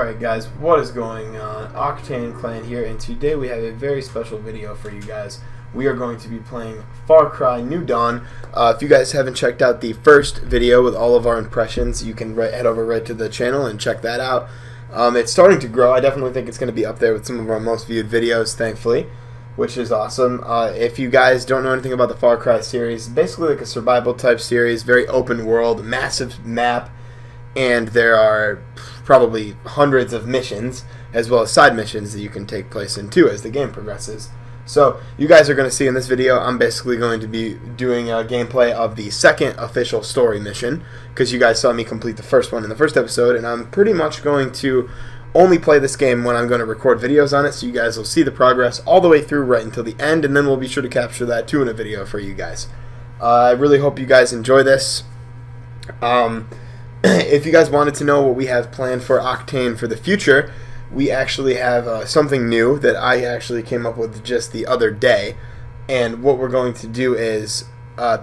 Alright guys, what is going on? Octane Clan here, and today we have a very special video for you guys. We are going to be playing Far Cry New Dawn. If you guys haven't checked out the first video with all of our impressions, you can head over right to the channel and check that out. It's starting to grow. I definitely think it's going to be up there with some of our most viewed videos, thankfully, which is awesome. If you guys don't know anything about the Far Cry series, basically like a survival type series, very open world, massive map, and there are probably hundreds of missions as well as side missions that you can take place in too as the game progresses. So you guys are going to see in this video, I'm basically going to be doing a gameplay of the second official story mission, because you guys saw me complete the first one in the first episode, and I'm pretty much going to only play this game when I'm going to record videos on it, so you guys will see the progress all the way through right until the end, and then we'll be sure to capture that too in a video for you guys. I really hope you guys enjoy this. If you guys wanted to know what we have planned for Octane for the future, we actually have something new that I actually came up with just the other day. And what we're going to do is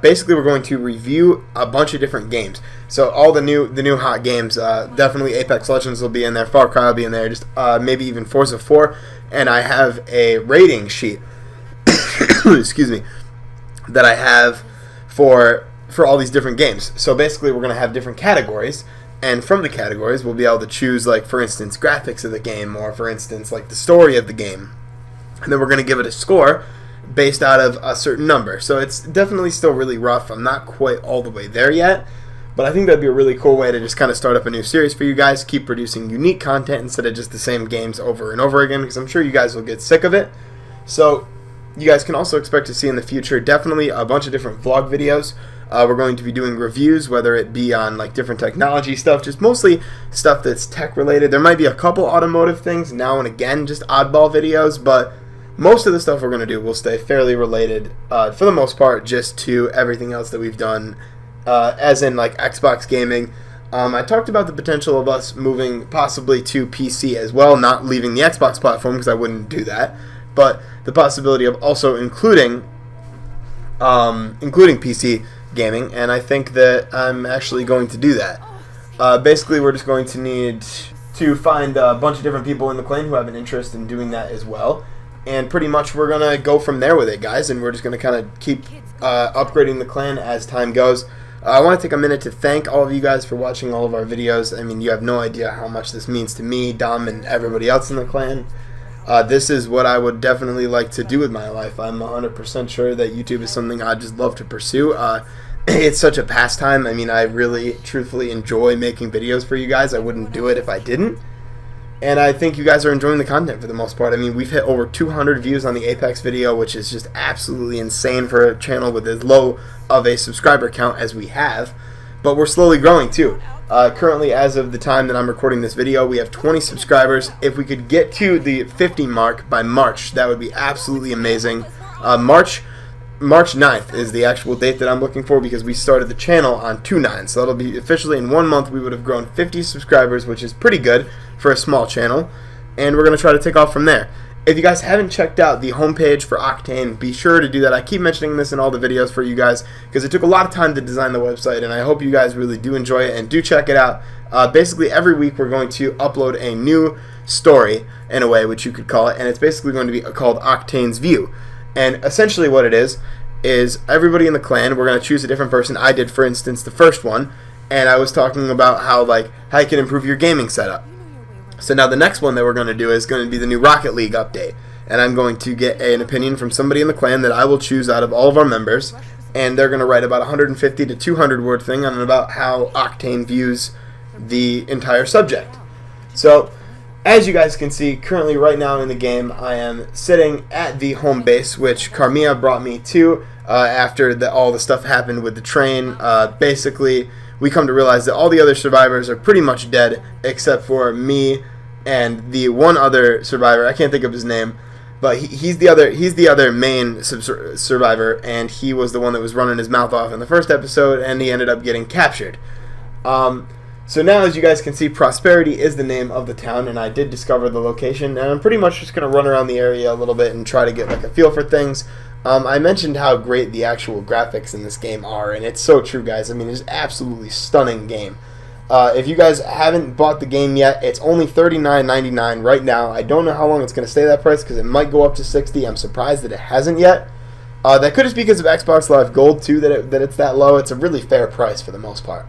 basically we're going to review a bunch of different games. So all the new hot games, definitely Apex Legends will be in there, Far Cry will be in there, just maybe even Forza 4. And I have a rating sheet, excuse me, that I have for all these different games. So basically we're going to have different categories, and from the categories we'll be able to choose, like, for instance, graphics of the game, or for instance, like, the story of the game, and then we're going to give it a score based out of a certain number. So it's definitely still really rough. I'm not quite all the way there yet, but I think that'd be a really cool way to just kind of start up a new series for you guys, keep producing unique content instead of just the same games over and over again, because I'm sure you guys will get sick of it. So you guys can also expect to see in the future definitely a bunch of different vlog videos. We're going to be doing reviews, whether it be on like different technology stuff, just mostly stuff that's tech related. There might be a couple automotive things now and again, just oddball videos, but most of the stuff we're going to do will stay fairly related, for the most part, just to everything else that we've done, as in like Xbox gaming. I talked about the potential of us moving possibly to PC as well, not leaving the Xbox platform because I wouldn't do that, but the possibility of also including PC gaming, and I think that I'm actually going to do that. Basically, we're just going to need to find a bunch of different people in the clan who have an interest in doing that as well, and pretty much we're going to go from there with it, guys, and we're just going to kind of keep upgrading the clan as time goes. I want to take a minute to thank all of you guys for watching all of our videos. I mean, you have no idea how much this means to me, Dom, and everybody else in the clan. This is what I would definitely like to do with my life. I'm 100% sure that YouTube is something I'd just love to pursue. It's such a pastime. I mean, I really, truthfully enjoy making videos for you guys. I wouldn't do it if I didn't. And I think you guys are enjoying the content for the most part. I mean, we've hit over 200 views on the Apex video, which is just absolutely insane for a channel with as low of a subscriber count as we have. But we're slowly growing too. Currently, as of the time that I'm recording this video, we have 20 subscribers. If we could get to the 50 mark by March, that would be absolutely amazing. March 9th is the actual date that I'm looking for, because we started the channel on 2/9, so that'll be officially in 1 month we would have grown 50 subscribers, which is pretty good for a small channel, and we're going to try to take off from there. If you guys haven't checked out the homepage for Octane, be sure to do that. I keep mentioning this in all the videos for you guys because it took a lot of time to design the website, and I hope you guys really do enjoy it and do check it out. Basically, every week we're going to upload a new story, in a way, which you could call it, and it's basically going to be called Octane's View. And essentially what it is everybody in the clan, we're going to choose a different person. I did, for instance, the first one, and I was talking about how you can improve your gaming setup. So now the next one that we're going to do is going to be the new Rocket League update, and I'm going to get an opinion from somebody in the clan that I will choose out of all of our members, and they're going to write about 150 to 200 word thing on about how Octane views the entire subject. So as you guys can see, currently right now in the game, I am sitting at the home base, which Carmia brought me to after all the stuff happened with the train. Basically, we come to realize that all the other survivors are pretty much dead, except for me and the one other survivor. I can't think of his name, but he's the other main survivor, and he was the one that was running his mouth off in the first episode, and he ended up getting captured. So now, as you guys can see, Prosperity is the name of the town, and I did discover the location, and I'm pretty much just going to run around the area a little bit and try to get like a feel for things. I mentioned how great the actual graphics in this game are, and it's so true, guys. I mean, it's an absolutely stunning game. If you guys haven't bought the game yet, it's only $39.99 right now. I don't know how long it's going to stay that price because it might go up to $60. I'm surprised that it hasn't yet. That could just be because of Xbox Live Gold too, that it's that low. It's a really fair price for the most part.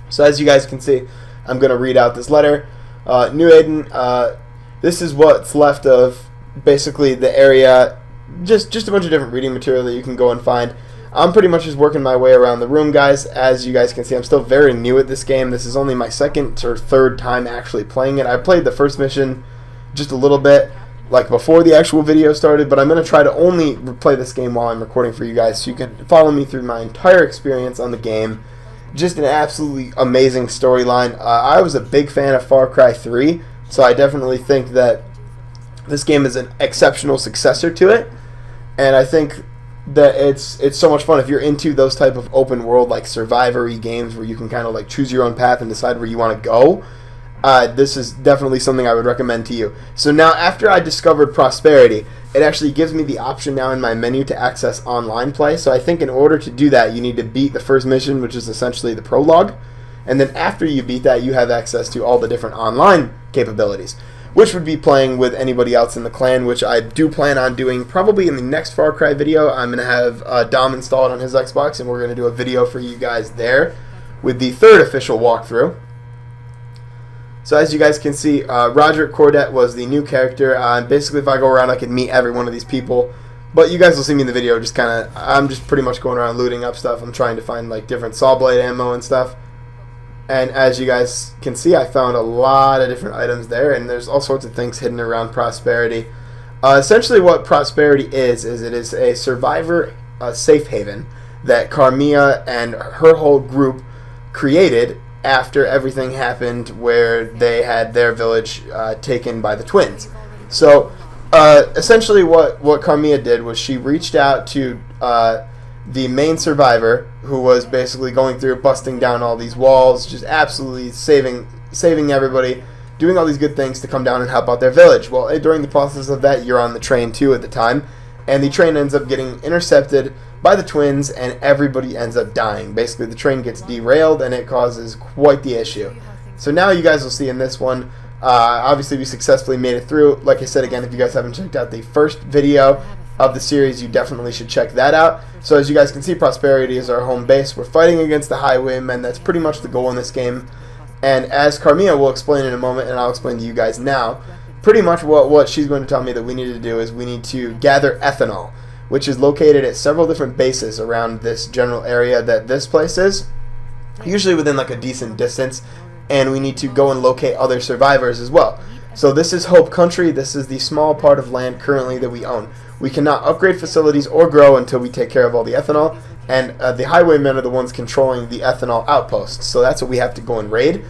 So as you guys can see, I'm going to read out this letter. New Aiden, this is what's left of basically the area. Just a bunch of different reading material that you can go and find. I'm pretty much just working my way around the room, guys. As you guys can see, I'm still very new at this game. This is only my second or third time actually playing it. I played the first mission just a little bit, like before the actual video started, but I'm going to try to only play this game while I'm recording for you guys so you can follow me through my entire experience on the game. Just an absolutely amazing storyline. I was a big fan of Far Cry 3, so I definitely think that this game is an exceptional successor to it, and I think that it's so much fun if you're into those type of open world like survivory games where you can kind of like choose your own path and decide where you want to go. This is definitely something I would recommend to you. So now after I discovered Prosperity, it actually gives me the option now in my menu to access online play. So I think in order to do that, you need to beat the first mission, which is essentially the prologue, and then after you beat that, you have access to all the different online capabilities, which would be playing with anybody else in the clan, which I do plan on doing probably in the next Far Cry video. I'm going to have Dom installed on his Xbox, and we're going to do a video for you guys there with the third official walkthrough. So as you guys can see, Roger Cordet was the new character. Basically, if I go around, I can meet every one of these people. But you guys will see me in the video. I'm just pretty much going around looting up stuff. I'm trying to find like different saw blade ammo and stuff. And as you guys can see, I found a lot of different items there, and there's all sorts of things hidden around Prosperity. Essentially what Prosperity is it is a survivor safe haven that Carmilla and her whole group created after everything happened where they had their village taken by the twins. So essentially what Carmilla did was she reached out to the main survivor, who was basically going through busting down all these walls, just absolutely saving everybody, doing all these good things to come down and help out their village. Well, during the process of that, you're on the train too at the time, and the train ends up getting intercepted by the twins, and everybody ends up dying. Basically, the train gets derailed, and it causes quite the issue. So now you guys will see in this one, obviously we successfully made it through. Like I said, again, if you guys haven't checked out the first video of the series, you definitely should check that out. So as you guys can see, Prosperity is our home base. We're fighting against the Highwaymen. That's pretty much the goal in this game. And as Carmilla will explain in a moment, and I'll explain to you guys now, pretty much what she's going to tell me that we need to do is we need to gather ethanol, which is located at several different bases around this general area that this place is, usually within like a decent distance, and we need to go and locate other survivors as well. So this is Hope Country. This is the small part of land currently that we own. We cannot upgrade facilities or grow until we take care of all the ethanol, and the Highwaymen are the ones controlling the ethanol outposts, so that's what we have to go and raid.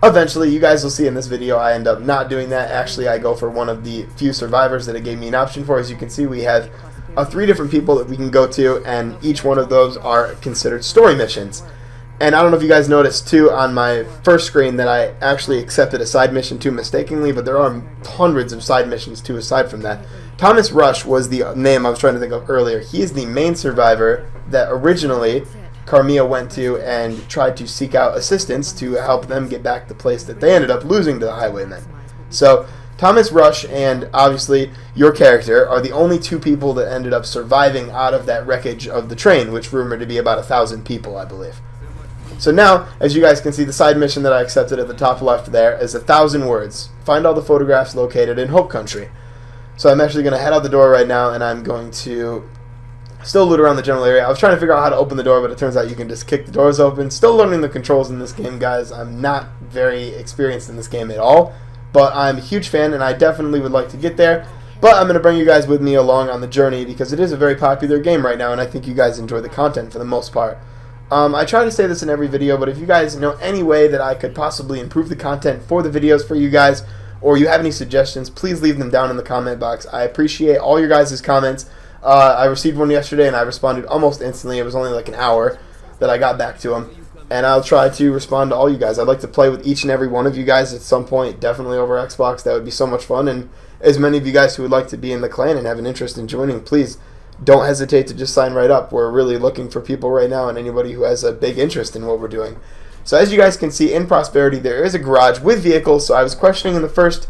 Eventually, you guys will see in this video, I end up not doing that. Actually, I go for one of the few survivors that it gave me an option for. As you can see, we have 3 different people that we can go to, and each one of those are considered story missions. And I don't know if you guys noticed too on my first screen that I actually accepted a side mission too mistakenly, but there are hundreds of side missions too aside from that. Thomas Rush was the name I was trying to think of earlier. He is the main survivor that originally Carmilla went to and tried to seek out assistance to help them get back the place that they ended up losing to the Highwaymen. So Thomas Rush and obviously your character are the only 2 people that ended up surviving out of that wreckage of the train, which rumored to be about 1,000 people, I believe. So now, as you guys can see, the side mission that I accepted at the top left there is 1,000 words. Find all the photographs located in Hope Country. So I'm actually going to head out the door right now, and I'm going to still loot around the general area. I was trying to figure out how to open the door, but it turns out you can just kick the doors open. Still learning the controls in this game, guys. I'm not very experienced in this game at all, but I'm a huge fan, and I definitely would like to get there. But I'm going to bring you guys with me along on the journey because it is a very popular game right now, and I think you guys enjoy the content for the most part. I try to say this in every video, but if you guys know any way that I could possibly improve the content for the videos for you guys, or you have any suggestions, please leave them down in the comment box. I appreciate all your guys' comments. I received one yesterday, and I responded almost instantly. It was only like an hour that I got back to them, and I'll try to respond to all you guys. I'd like to play with each and every one of you guys at some point, definitely over Xbox. That would be so much fun, and as many of you guys who would like to be in the clan and have an interest in joining, please don't hesitate to just sign right up. We're really looking for people right now and anybody who has a big interest in what we're doing. So as you guys can see, in Prosperity, there is a garage with vehicles. So I was questioning in the first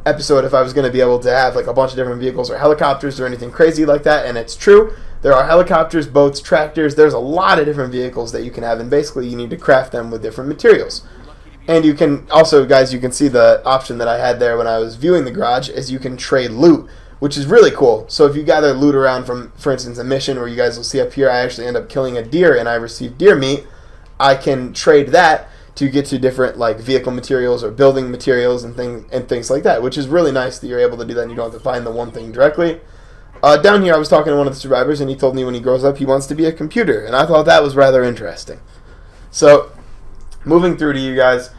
episode if I was going to be able to have like a bunch of different vehicles or helicopters or anything crazy like that, and it's true. There are helicopters, boats, tractors. There's a lot of different vehicles that you can have, and basically you need to craft them with different materials. And you can also, guys, you can see the option that I had there when I was viewing the garage is you can trade loot, which is really cool. So if you gather loot around from, for instance, a mission where you guys will see up here, I actually end up killing a deer and I receive deer meat, I can trade that to get to different like vehicle materials or building materials and things like that, which is really nice that you're able to do that and you don't have to find the one thing directly. Down here, I was talking to one of the survivors, and he told me when he grows up, he wants to be a computer, and I thought that was rather interesting. So, moving through to you guys,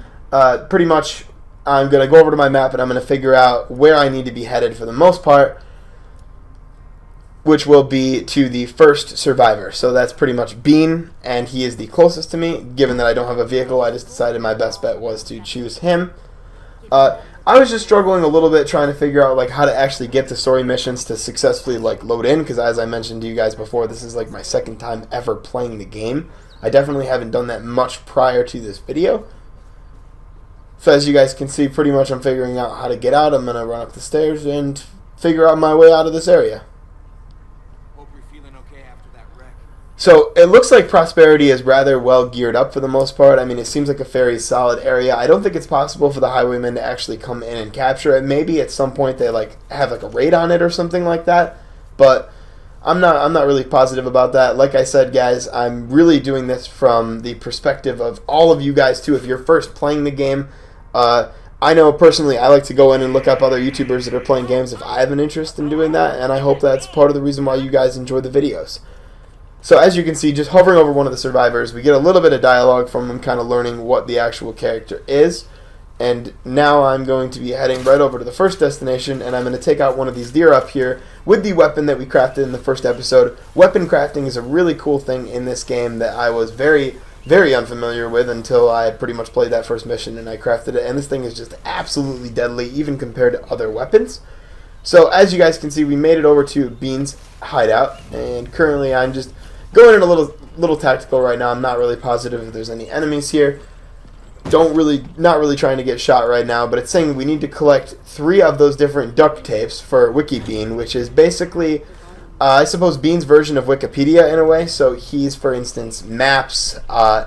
pretty much, I'm going to go over to my map, and I'm going to figure out where I need to be headed for the most part, which will be to the first survivor. So that's pretty much Bean, and he is the closest to me. Given that I don't have a vehicle, I just decided my best bet was to choose him. I was just struggling a little bit trying to figure out like how to actually get the story missions to successfully like load in, because as I mentioned to you guys before, this is like my second time ever playing the game. I definitely haven't done that much prior to this video. So as you guys can see, pretty much I'm figuring out how to get out. I'm going to run up the stairs and figure out my way out of this area. So it looks like Prosperity is rather well geared up for the most part. I mean, it seems like a very solid area. I don't think it's possible for the highwaymen to actually come in and capture it. Maybe at some point they like have like a raid on it or something like that. But I'm not really positive about that. Like I said, guys, I'm really doing this from the perspective of all of you guys too. If you're first playing the game, I know personally I like to go in and look up other YouTubers that are playing games if I have an interest in doing that, and I hope that's part of the reason why you guys enjoy the videos. So as you can see, just hovering over one of the survivors, we get a little bit of dialogue from him, kind of learning what the actual character is. And now I'm going to be heading right over to the first destination, and I'm going to take out one of these deer up here with the weapon that we crafted in the first episode. Weapon crafting is a really cool thing in this game that I was very, very unfamiliar with until I had pretty much played that first mission and I crafted it. And this thing is just absolutely deadly, even compared to other weapons. So as you guys can see, we made it over to Bean's hideout, and currently I'm just going in a little tactical right now. I'm not really positive if there's any enemies here. Not really trying to get shot right now, but it's saying we need to collect 3 of those different duct tapes for WikiBean, which is basically, I suppose, Bean's version of Wikipedia in a way. So he's, for instance, maps,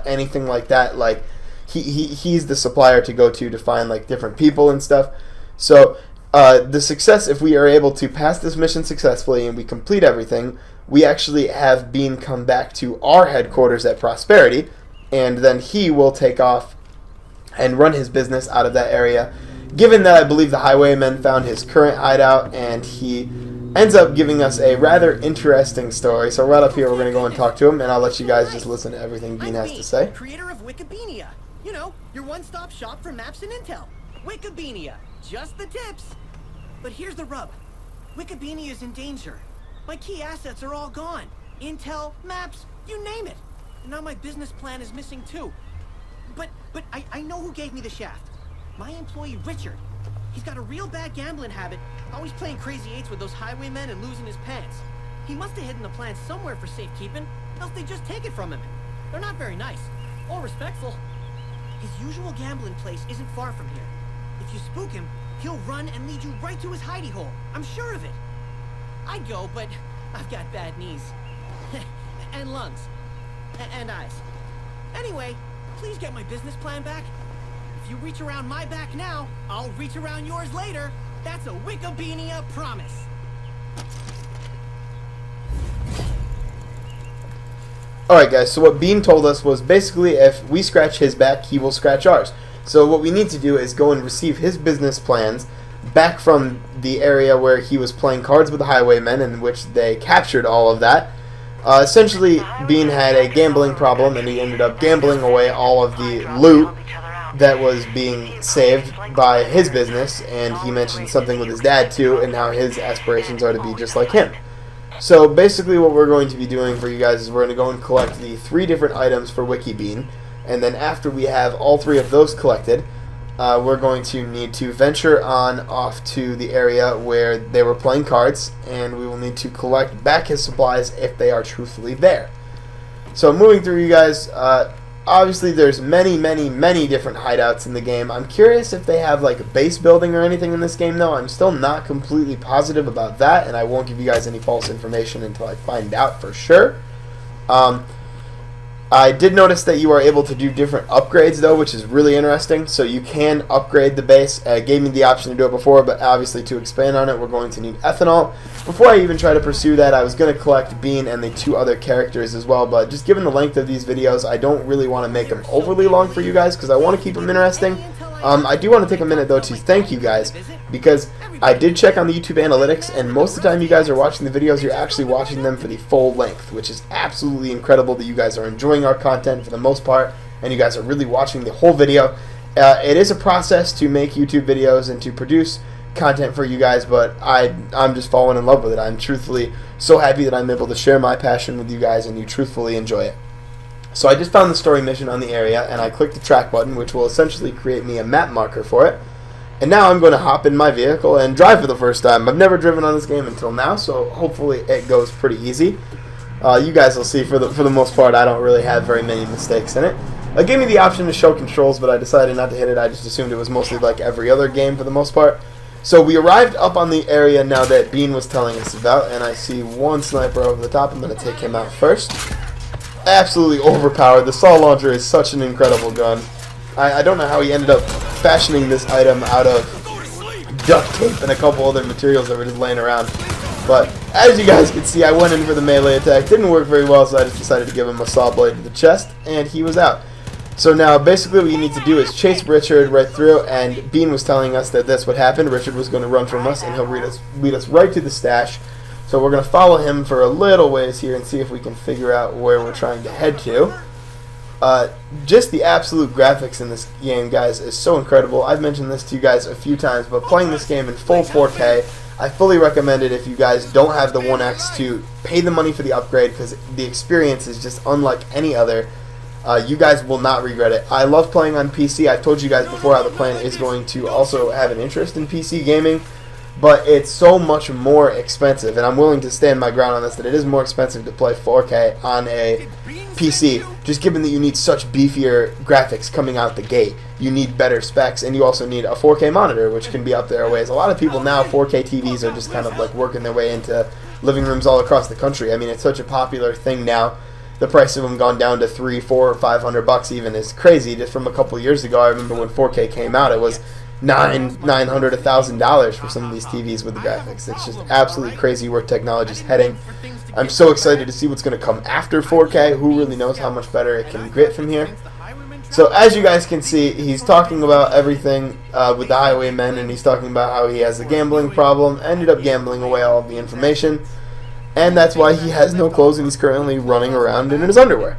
anything like that. Like he's the supplier to go to find like different people and stuff. So the success, if we are able to pass this mission successfully and we complete everything, we actually have Bean come back to our headquarters at Prosperity, and then he will take off and run his business out of that area. Given that I believe the highwayman found his current hideout, and he ends up giving us a rather interesting story. So right up here, we're going to go and talk to him, and I'll let you guys just listen to everything Bean has to say. Creator of Wikipedia. You know, your one-stop shop for maps and intel. Wikipedia. Just the tips. But here's the rub. Wikipedia is in danger. My key assets are all gone. Intel, maps, you name it. And now my business plan is missing too. But I know who gave me the shaft. My employee, Richard. He's got a real bad gambling habit, always playing crazy eights with those highwaymen and losing his pants. He must have hidden the plan somewhere for safekeeping, else they just take it from him. They're not very nice, or respectful. His usual gambling place isn't far from here. If you spook him, he'll run and lead you right to his hidey hole. I'm sure of it. I'd go, but I've got bad knees. And lungs. And eyes. Anyway, please get my business plan back. If you reach around my back now, I'll reach around yours later. That's a Wikipedia promise. Alright guys, so what Bean told us was basically if we scratch his back, he will scratch ours. So what we need to do is go and receive his business plans back from the area where he was playing cards with the highwaymen, in which they captured all of that. Essentially, Bean had a gambling problem, and he ended up gambling away all of the loot that was being saved by his business, and he mentioned something with his dad too, and how his aspirations are to be just like him. So basically what we're going to be doing for you guys is we're going to go and collect the 3 different items for WikiBean, and then after we have all 3 of those collected, we're going to need to venture on off to the area where they were playing cards, and we will need to collect back his supplies if they are truthfully there. So moving through, you guys, obviously there's many different hideouts in the game. I'm curious if they have like base building or anything in this game though. I'm still not completely positive about that, and I won't give you guys any false information until I find out for sure. I did notice that you are able to do different upgrades though, which is really interesting. So you can upgrade the base. Gave me the option to do it before, but obviously to expand on it, we're going to need ethanol. Before I even try to pursue that, I was going to collect Bean and the 2 other characters as well, but just given the length of these videos, I don't really want to make them overly long for you guys because I want to keep them interesting. I do want to take a minute though to thank you guys, because I did check on the YouTube analytics, and most of the time you guys are watching the videos, you're actually watching them for the full length, which is absolutely incredible that you guys are enjoying our content for the most part, and you guys are really watching the whole video. It is a process to make YouTube videos and to produce content for you guys, but I'm just falling in love with it. I'm truthfully so happy that I'm able to share my passion with you guys and you truthfully enjoy it. So I just found the story mission on the area, and I clicked the track button, which will essentially create me a map marker for it. And now I'm going to hop in my vehicle and drive for the first time. I've never driven on this game until now, so hopefully it goes pretty easy. You guys will see for the most part I don't really have very many mistakes in it. It gave me the option to show controls, but I decided not to hit it. I just assumed it was mostly like every other game for the most part. So we arrived up on the area now that Bean was telling us about, and I see one sniper over the top. I'm going to take him out first. Absolutely overpowered. The saw launcher is such an incredible gun. I don't know how he ended up fashioning this item out of duct tape and a couple other materials that were just laying around. But as you guys can see, I went in for the melee attack. Didn't work very well, so I just decided to give him a saw blade to the chest, and he was out. So now basically what you need to do is chase Richard right through, and Bean was telling us that that's what happened. Richard was going to run from us, and he'll lead us right to the stash. So we're going to follow him for a little ways here and see if we can figure out where we're trying to head to. Just the absolute graphics in this game, guys, is so incredible. I've mentioned this to you guys a few times, but playing this game in full 4K, I fully recommend it if you guys don't have the 1X to pay the money for the upgrade, because the experience is just unlike any other. You guys will not regret it. I love playing on PC. I've told you guys before how the plan is going to also have an interest in PC gaming, but it's so much more expensive, and I'm willing to stand my ground on this, that it is more expensive to play 4K on a PC, just given that you need such beefier graphics coming out the gate. You need better specs, and you also need a 4K monitor, which can be up there a ways. A lot of people now, 4K TVs are just kind of like working their way into living rooms all across the country. I mean, it's such a popular thing now. The price of them gone down to $300, $400, or $500 even is crazy. Just from a couple years ago, I remember when 4K came out, it was $900, $1,000 for some of these TVs with the graphics. It's just absolutely crazy where technology's heading. I'm so excited to see what's going to come after 4K. Who really knows how much better it can get from here? So as you guys can see, he's talking about everything with the Highwaymen, and he's talking about how he has a gambling problem, ended up gambling away all of the information, and that's why he has no clothes and he's currently running around in his underwear.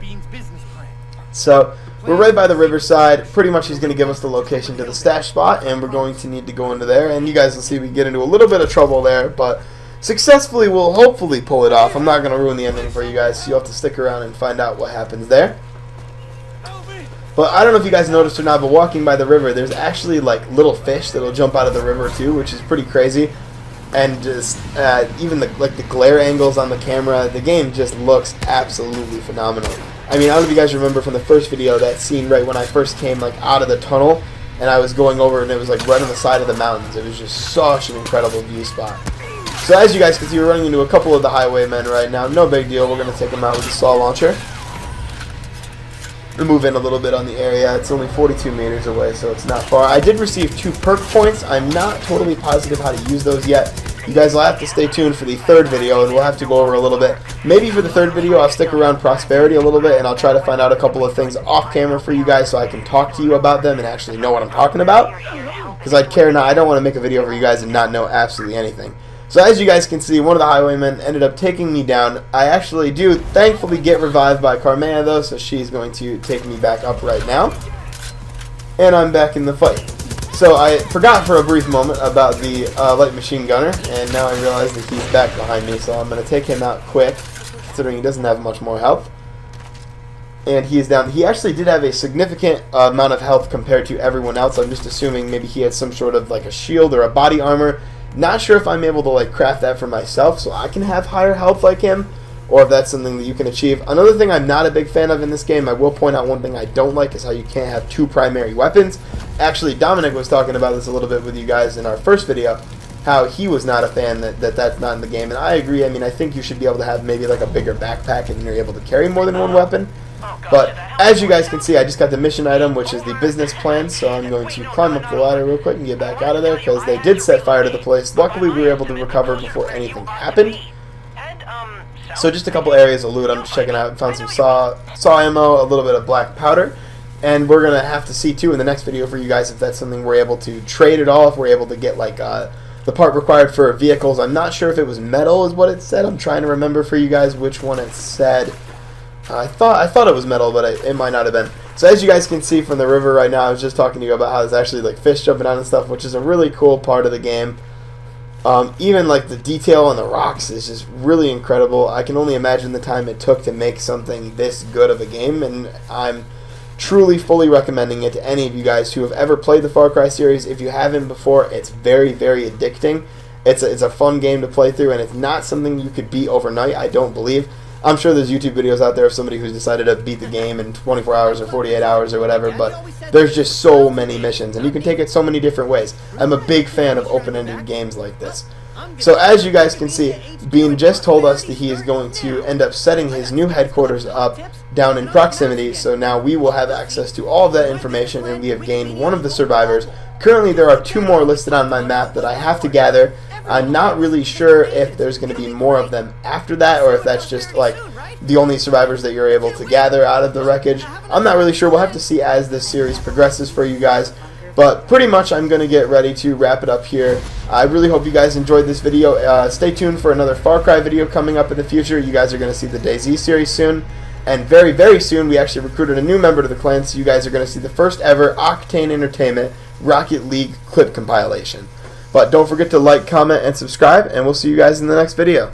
So we're right by the riverside. Pretty much he's going to give us the location to the stash spot, and we're going to need to go into there, and you guys will see we get into a little bit of trouble there, but successfully we'll hopefully pull it off. I'm not going to ruin the ending for you guys, so you'll have to stick around and find out what happens there. But I don't know if you guys noticed or not, but walking by the river, there's actually like little fish that'll jump out of the river too, which is pretty crazy. And just even the glare angles on the camera, the game just looks absolutely phenomenal. I mean, I don't know if you guys remember from the first video that scene right when I first came like out of the tunnel, and I was going over, and it was like right on the side of the mountains. It was just such an incredible view spot. So as you guys can see, we're running into a couple of the Highwaymen right now. No big deal. We're going to take them out with the saw launcher. We'll move in a little bit on the area. It's only 42 meters away, so it's not far. I did receive 2 perk points. I'm not totally positive how to use those yet. You guys will have to stay tuned for the third video, and we'll have to go over a little bit. Maybe for the third video, I'll stick around Prosperity a little bit, and I'll try to find out a couple of things off camera for you guys so I can talk to you about them and actually know what I'm talking about. Because I'd care not. I don't want to make a video for you guys and not know absolutely anything. So as you guys can see, one of the Highwaymen ended up taking me down. I actually do thankfully get revived by Carmea though, so she's going to take me back up right now. And I'm back in the fight. So I forgot for a brief moment about the light machine gunner, and now I realize that he's back behind me, so I'm going to take him out quick, considering he doesn't have much more health. And he is down. He actually did have a significant amount of health compared to everyone else. I'm just assuming maybe he had some sort of like a shield or a body armor. Not sure if I'm able to like craft that for myself so I can have higher health like him, or if that's something that you can achieve. Another thing I'm not a big fan of in this game, I will point out one thing I don't like, is how you can't have 2 primary weapons. Actually, Dominic was talking about this a little bit with you guys in our first video, how he was not a fan that's not in the game, and I agree. I mean, I think you should be able to have maybe like a bigger backpack and you're able to carry more than one weapon. But as you guys can see, I just got the mission item, which is the business plan, so I'm going to climb up the ladder real quick and get back out of there, because they did set fire to the place. Luckily, we were able to recover before anything happened. So just a couple areas of loot I'm just checking out. Found some saw ammo, a little bit of black powder, and we're going to have to see too in the next video for you guys if that's something we're able to trade at all, if we're able to get like the part required for vehicles. I'm not sure if it was metal is what it said. I'm trying to remember for you guys which one it said. I thought it was metal, but it might not have been. So as you guys can see from the river right now, I was just talking to you about how there's actually like fish jumping out and stuff, which is a really cool part of the game. Even like the detail on the rocks is just really incredible. I can only imagine the time it took to make something this good of a game, and I'm truly fully recommending it to any of you guys who have ever played the Far Cry series. If you haven't before, it's very, very addicting. It's a fun game to play through, and it's not something you could beat overnight, I don't believe. I'm sure there's YouTube videos out there of somebody who's decided to beat the game in 24 hours or 48 hours or whatever, but there's just so many missions, and you can take it so many different ways. I'm a big fan of open-ended games like this. So as you guys can see, Bean just told us that he is going to end up setting his new headquarters up down in proximity, so now we will have access to all of that information, and we have gained one of the survivors. Currently there are 2 more listed on my map that I have to gather. I'm not really sure if there's going to be more of them after that, or if that's just like the only survivors that you're able to gather out of the wreckage. I'm not really sure. We'll have to see as this series progresses for you guys. But pretty much I'm going to get ready to wrap it up here. I really hope you guys enjoyed this video. Stay tuned for another Far Cry video coming up in the future. You guys are going to see the DayZ series soon. And very, very soon we actually recruited a new member to the clan, so you guys are going to see the first ever Octane Entertainment Rocket League clip compilation. But don't forget to like, comment, and subscribe, and we'll see you guys in the next video.